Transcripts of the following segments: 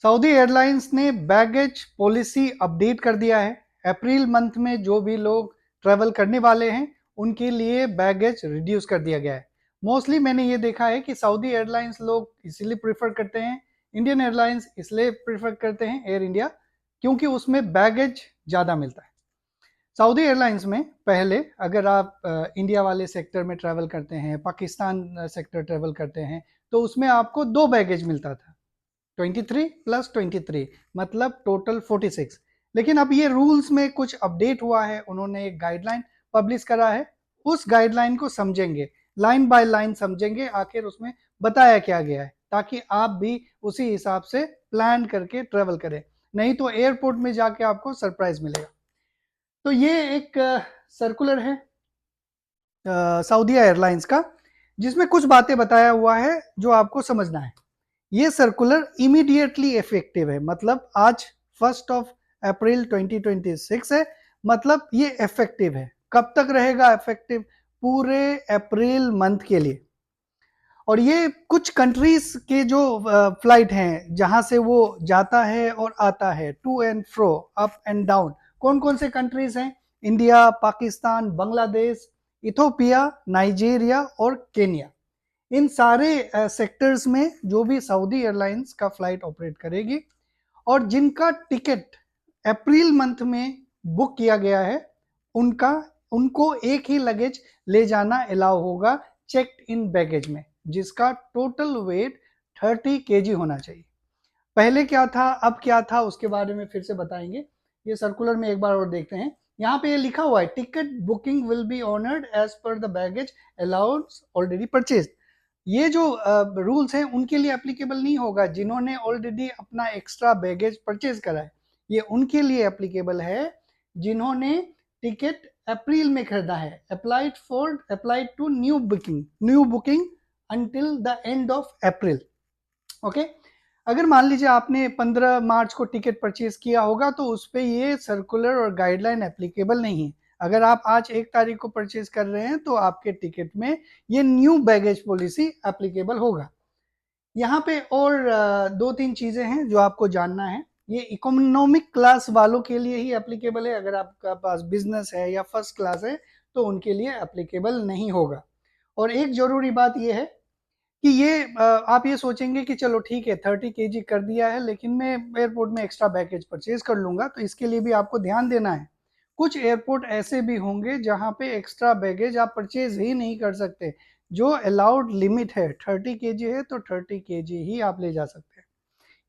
Saudi airlines ने baggage policy update कर दिया है। अप्रैल मंथ में जो भी लोग ट्रैवल करने वाले हैं उनके लिए बैगेज रिड्यूस कर दिया गया है। मोस्टली मैंने ये देखा है कि सऊदी एयरलाइंस लोग इसलिए प्रेफर करते हैं, इंडियन एयरलाइंस इसलिए प्रेफर करते हैं, एयर इंडिया, क्योंकि उसमें बैगेज ज़्यादा मिलता है। सऊदी एयरलाइंस में पहले अगर आप इंडिया वाले सेक्टर में ट्रैवल करते हैं, पाकिस्तान सेक्टर ट्रैवल करते हैं, तो उसमें आपको 2 बैगेज मिलता था, 23 प्लस 23, मतलब टोटल 46। लेकिन अब ये रूल्स में कुछ अपडेट हुआ है, उन्होंने एक गाइडलाइन पब्लिश करा है। उस गाइडलाइन को समझेंगे, लाइन बाय लाइन समझेंगे आखिर उसमें बताया क्या गया है, ताकि आप भी उसी हिसाब से प्लान करके ट्रेवल करें। नहीं तो एयरपोर्ट में जाके आपको सरप्राइज मिलेगा। तो ये एक सर्कुलर है सऊदीया एयरलाइंस का, जिसमें कुछ बातें बताया हुआ है जो आपको समझना है। ये सर्कुलर इमीडिएटली इफेक्टिव है, मतलब आज 1 अप्रैल 2026 है, मतलब ये इफेक्टिव है। कब तक रहेगा इफेक्टिव? पूरे अप्रैल मंथ के लिए। और ये कुछ कंट्रीज के जो फ्लाइट हैं जहां से वो जाता है और आता है, to and fro, up and down, कौन कौन से कंट्रीज हैं? India, Pakistan, Bangladesh, Ethiopia, Nigeria और केनिया। इन सारे सेक्टर्स में जो भी सऊदी एयरलाइंस का फ्लाइट ऑपरेट करेगी और जिनका टिकट अप्रैल मंथ में बुक किया गया है, उनका उनको एक ही लगेज ले जाना अलाउ होगा चेक्ड इन बैगेज में, जिसका टोटल वेट 30 kg होना चाहिए। पहले क्या था, अब क्या था, उसके बारे में फिर से बताएंगे। ये सर्कुलर में एक बार और देखते हैं। यहाँ पे ये लिखा हुआ है, ticket booking will be honoured as per the baggage allowance already purchase. ये जो रूल्स हैं उनके लिए एप्लीकेबल नहीं होगा जिन्होंने ऑलरेडी अपना एक्स्ट्रा बैगेज परचेज करा है। ये उनके लिए एप्लीकेबल है जिन्होंने टिकट अप्रैल में खरीदा है, applied to new booking until the end of April. Okay. अगर मान लीजिए आपने 15 मार्च को टिकट परचेज किया होगा तो उस पर ये सर्कुलर और गाइडलाइन एप्लीकेबल नहीं है। अगर आप आज 1 तारीख को परचेज कर रहे हैं तो आपके टिकट में ये न्यू बैगेज पॉलिसी एप्लीकेबल होगा। यहाँ पे और 2-3 चीजें हैं जो आपको जानना है। ये इकोनॉमिक क्लास वालों के लिए ही एप्लीकेबल है। अगर आपका पास बिजनेस है या फर्स्ट क्लास है तो उनके लिए एप्लीकेबल नहीं होगा। और एक जरूरी बात यह है कि ये आप ये सोचेंगे कि चलो ठीक है 30 kg कर दिया है, लेकिन मैं एयरपोर्ट में एक्स्ट्रा बैगेज परचेज कर लूंगा, तो इसके लिए भी आपको ध्यान देना है। कुछ एयरपोर्ट ऐसे भी होंगे जहां पे एक्स्ट्रा बैगेज आप परचेज ही नहीं कर सकते। जो अलाउड लिमिट है 30 kg है, तो 30 kg ही आप ले जा सकते हैं।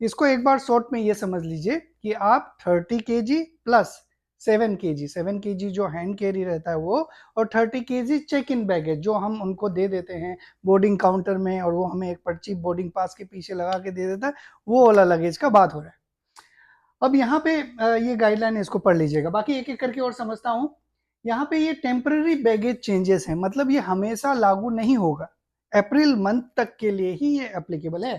इसको एक बार शॉर्ट में ये समझ लीजिए कि आप 30 kg प्लस 7 kg जो हैंड कैरी रहता है वो, और 30 kg चेक इन बैगेज जो हम उनको दे देते हैं बोर्डिंग काउंटर में, और वो हमें एक पर्ची बोर्डिंग पास के पीछे लगा के दे देता है, वो वाला लगेज का बात हो रहा है। अब यहाँ पे ये गाइडलाइन है, इसको पढ़ लीजिएगा। बाकी एक एक करके और समझता हूँ। यहाँ पे ये टेम्पररी बैगेज चेंजेस है, मतलब ये हमेशा लागू नहीं होगा, अप्रैल मंथ तक के लिए ही ये एप्लीकेबल है।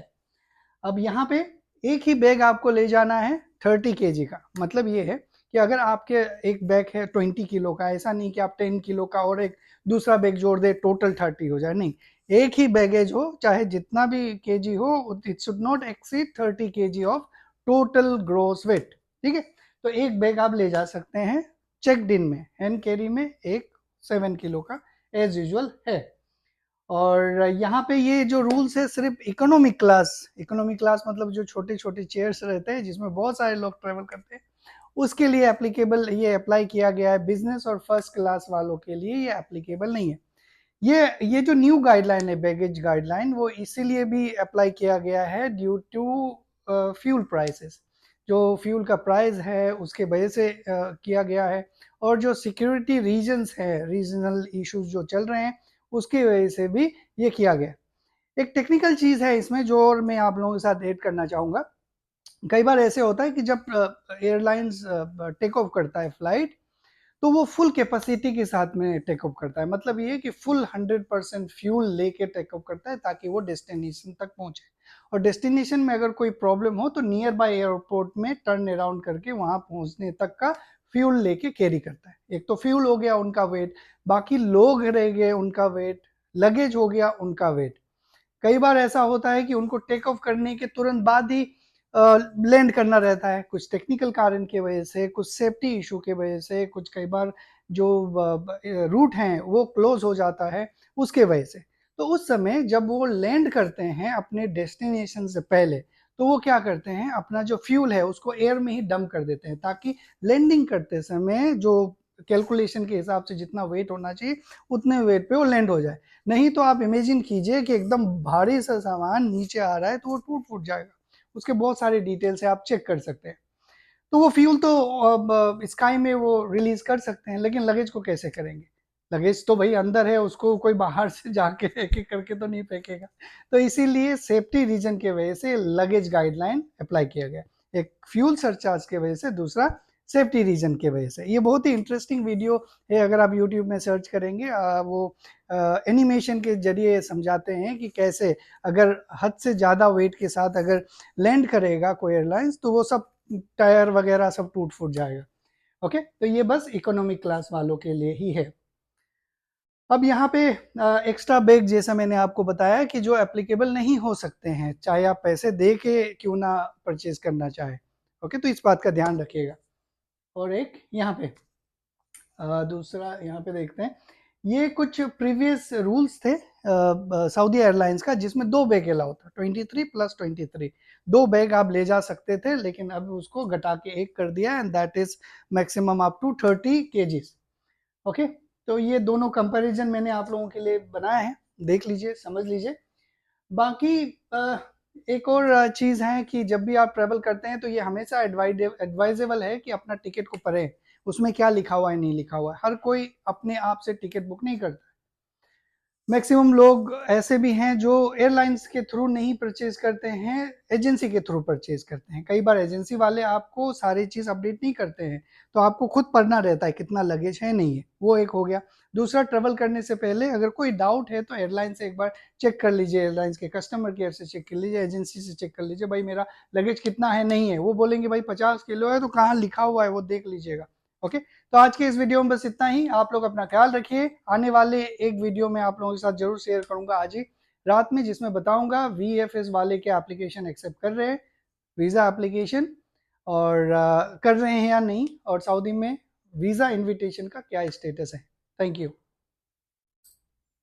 अब यहाँ पे एक ही बैग आपको ले जाना है 30 kg का, मतलब ये है कि अगर आपके एक बैग है 20 किलो का, ऐसा नहीं कि आप 10 किलो का और एक दूसरा बैग जोड़ दे टोटल 30 हो जाए, नहीं। एक ही बैगेज हो, चाहे जितना भी केजी हो, it should not exceed 30 kg of total gross weight. ठीक है। तो एक बैग आप ले जा सकते हैं चेकड इन में, हैंड कैरी में एक 7 किलो का एज यूजुअल है। और यहाँ पे ये जो रूल्स है सिर्फ इकोनॉमिक क्लास मतलब जो छोटे छोटे चेयर्स रहते हैं जिसमें बहुत सारे लोग ट्रेवल करते हैं, उसके लिए एप्लीकेबल, ये अप्लाई किया गया है। बिजनेस और फर्स्ट क्लास वालों के लिए ये एप्लीकेबल नहीं है। ये जो न्यू गाइडलाइन है, बैगेज गाइडलाइन, वो इसीलिए भी अप्लाई किया गया है ड्यू टू फ्यूल प्राइसेस। जो फ्यूल का प्राइस है उसके वजह से किया गया है, और जो सिक्योरिटी रीजंस है, रीजनल इश्यूज जो चल रहे हैं, उसकी वजह से भी ये किया गया। एक टेक्निकल चीज है इसमें जो और मैं आप लोगों के साथ ऐड करना चाहूंगा। कई बार ऐसे होता है कि जब एयरलाइंस टेक ऑफ करता है फ्लाइट, तो वो फुल कैपेसिटी के साथ में टेक ऑफ करता है। मतलब ये कि फुल 100% फ्यूल लेके टेक ऑफ करता है ताकि वो डेस्टिनेशन तक पहुंचे। और डेस्टिनेशन में अगर कोई प्रॉब्लम हो तो नियर बाय एयरपोर्ट में टर्न अराउंड करके वहां पहुंचने तक का फ्यूल लेके कैरी करता है। एक तो फ्यूल हो गया उनका वेट, बाकी लोग रह गए उनका वेट, लगेज हो गया उनका वेट। कई बार ऐसा होता है कि उनको टेक ऑफ करने के तुरंत बाद ही लैंड करना रहता है, कुछ टेक्निकल कारण की वजह से, कुछ सेफ्टी इशू की वजह से, कुछ कई बार जो रूट हैं वो क्लोज हो जाता है उसके वजह से। तो उस समय जब वो लैंड करते हैं अपने डेस्टिनेशन से पहले, तो वो क्या करते हैं, अपना जो फ्यूल है उसको एयर में ही डंप कर देते हैं, ताकि लैंडिंग करते समय जो कैलकुलेशन के हिसाब से जितना वेट होना चाहिए उतने वेट पे वो लैंड हो जाए। नहीं तो आप इमेजिन कीजिए कि एकदम भारी सा सामान नीचे आ रहा है तो वो टूट फूट जाएगा। उसके बहुत सारे डिटेल्स है, आप चेक कर सकते हैं। तो वो फ्यूल तो अब स्काई में वो रिलीज कर सकते हैं, लेकिन लगेज को कैसे करेंगे? लगेज तो भाई अंदर है, उसको कोई बाहर से जाके एक एक करके तो नहीं फेंकेगा। तो इसीलिए सेफ्टी रीजन की वजह से लगेज गाइडलाइन अप्लाई किया गया, एक फ्यूल सरचार्ज की वजह से, दूसरा सेफ्टी रीजन की वजह से। ये बहुत ही इंटरेस्टिंग वीडियो है, अगर आप यूट्यूब में सर्च करेंगे वो एनिमेशन के जरिए समझाते हैं कि कैसे अगर हद से ज़्यादा वेट के साथ अगर लैंड करेगा कोई एयरलाइंस तो वो सब टायर वगैरह सब टूट फूट जाएगा। ओके, तो ये बस इकोनॉमिक क्लास वालों के लिए ही है। अब यहाँ पे एक्स्ट्रा बैग जैसा मैंने आपको बताया कि जो एप्लीकेबल नहीं हो सकते हैं, चाहे आप पैसे दे के क्यों ना परचेज करना चाहे। ओके, तो इस बात का ध्यान रखिएगा। और एक यहाँ पे दूसरा यहाँ पे देखते हैं, ये कुछ प्रीवियस रूल्स थे सऊदी एयरलाइंस का, जिसमें 2 बैग अलाउ था, 23 प्लस 23। 2 बैग आप ले जा सकते थे, लेकिन अब उसको घटा के 1 कर दिया, and that is maximum up to 30 kgs. Okay, तो ये दोनों कंपैरिजन मैंने आप लोगों के लिए बनाया है, देख लीजिए, समझ लीजिए। बाकी एक और चीज़ है कि जब भी आप ट्रैवल करते हैं तो ये हमेशा एडवाइजेबल है कि अपना टिकट को पढ़ें, उसमें क्या लिखा हुआ है नहीं लिखा हुआ है। हर कोई अपने आप से टिकट बुक नहीं करता। मैक्सिमम लोग ऐसे भी हैं जो एयरलाइंस के थ्रू नहीं परचेज करते हैं, एजेंसी के थ्रू परचेज करते हैं। कई बार एजेंसी वाले आपको सारी चीज़ अपडेट नहीं करते हैं, तो आपको खुद पढ़ना रहता है कितना लगेज है नहीं है, वो एक हो गया। दूसरा, ट्रेवल करने से पहले अगर कोई डाउट है तो एयरलाइन से एक बार चेक कर लीजिए, एयरलाइंस के कस्टमर केयर से चेक कर लीजिए, एजेंसी से चेक कर लीजिए, भाई मेरा लगेज कितना है नहीं है। वो बोलेंगे भाई 50 किलो है, तो कहाँ लिखा हुआ है वो देख लीजिएगा। ओके, तो आज के इस वीडियो में बस इतना ही। आप लोग अपना ख्याल रखिए। आने वाले एक वीडियो में आप लोगों के साथ जरूर शेयर करूंगा आज ही रात में, जिसमें बताऊंगा VFS वाले के एप्लीकेशन एक्सेप्ट कर रहे हैं, वीज़ा एप्लीकेशन, और कर रहे हैं या नहीं, और सऊदी में वीज़ा इनविटेशन का क्या स्टेटस है। Thank you.